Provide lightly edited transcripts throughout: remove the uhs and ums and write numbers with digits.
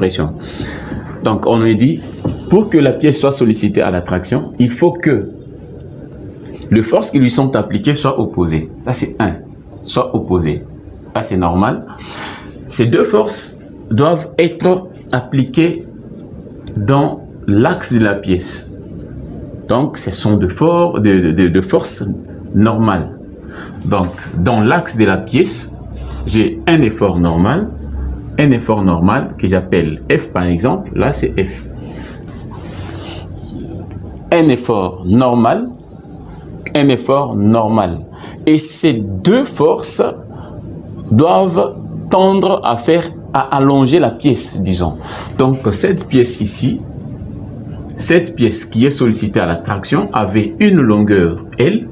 compression. Donc, on nous dit, pour que la pièce soit sollicitée à la traction, il faut que les forces qui lui sont appliquées soient opposées. Ça, c'est 1. Soit opposées. Ça, c'est normal. Ces deux forces doivent être appliquées dans l'axe de la pièce. Donc, ce sont de forces normales. Donc, dans l'axe de la pièce, j'ai un effort normal que j'appelle F par exemple. Là, c'est F. Un effort normal. Et ces deux forces doivent tendre à allonger la pièce, disons. Donc, cette pièce ici, cette pièce qui est sollicitée à la traction avait une longueur L.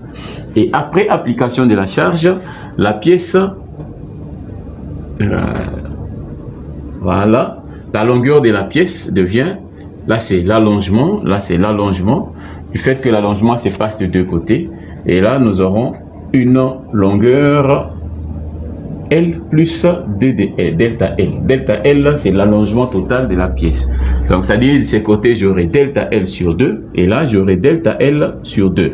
Et après application de la charge, la pièce, voilà, la longueur de la pièce devient, là c'est l'allongement, du fait que l'allongement s'efface de deux côtés. Et là, nous aurons une longueur L plus DDL, delta L. Delta L, c'est l'allongement total de la pièce. Donc, c'est-à-dire, de ces côtés, j'aurai delta L sur 2. Et là, j'aurai delta L sur 2.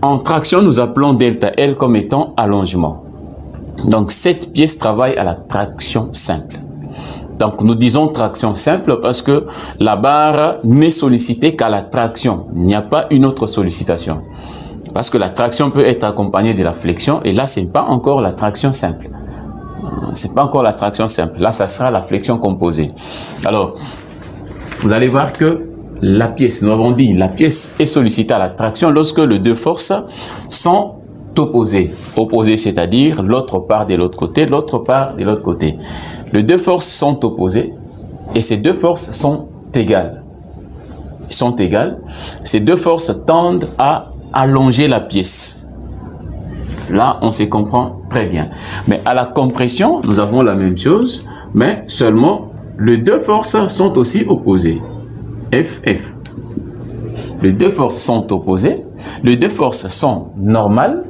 En traction, nous appelons delta L comme étant allongement. Donc, cette pièce travaille à la traction simple. Donc, nous disons traction simple parce que la barre n'est sollicitée qu'à la traction. Il n'y a pas une autre sollicitation. Parce que la traction peut être accompagnée de la flexion et là, ce n'est pas encore la traction simple. C'est pas encore la traction simple. Là, ça sera la flexion composée. Alors, vous allez voir que la pièce, nous avons dit, la pièce est sollicitée à la traction lorsque les deux forces sont opposées. Opposées, c'est-à-dire l'autre part de l'autre côté, l'autre part de l'autre côté. Les deux forces sont opposées et ces deux forces sont égales. Elles sont égales. Ces deux forces tendent à allonger la pièce. Là, on se comprend très bien. Mais à la compression, nous avons la même chose, mais seulement les deux forces sont aussi opposées. F. Les deux forces sont opposées. Les deux forces sont normales.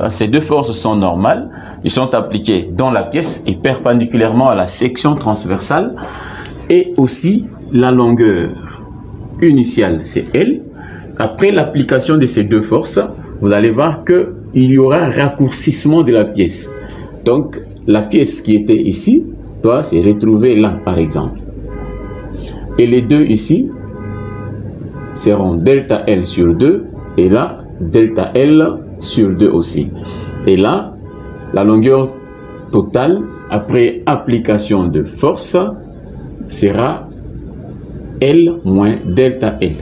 Ces deux forces sont normales. Ils sont appliqués dans la pièce et perpendiculairement à la section transversale. Et aussi la longueur initiale, c'est L. Après l'application de ces deux forces, vous allez voir qu'il y aura un raccourcissement de la pièce. Donc, la pièce qui était ici doit se retrouver là, par exemple. Et les deux ici seront delta L sur 2 et là, delta L sur 2 aussi. Et là, la longueur totale après application de force sera L moins delta L.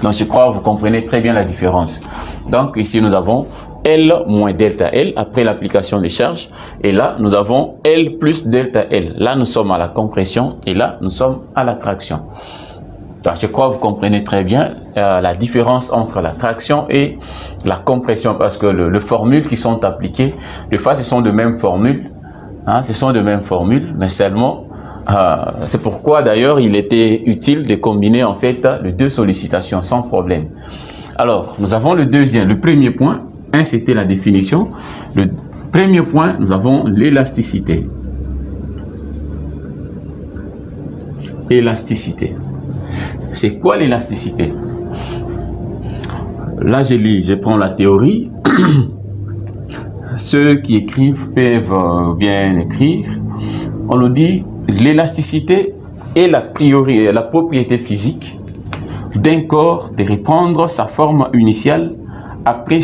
Donc, je crois que vous comprenez très bien la différence. Donc, ici, nous avons L moins delta L après l'application des charges. Et là, nous avons L plus delta L. Là, nous sommes à la compression et là, nous sommes à la traction. Donc, je crois que vous comprenez très bien la différence entre la traction et la compression parce que les formules qui sont appliquées, des fois, ce sont de mêmes formules. Ce sont de mêmes formules, mais seulement c'est pourquoi d'ailleurs il était utile de combiner en fait les deux sollicitations sans problème. Alors, nous avons le premier point. C'était la définition. Le premier point, nous avons l'élasticité. Élasticité. C'est quoi l'élasticité? Là, je prends la théorie. Ceux qui écrivent peuvent bien écrire. On nous dit l'élasticité est la propriété physique d'un corps de reprendre sa forme initiale après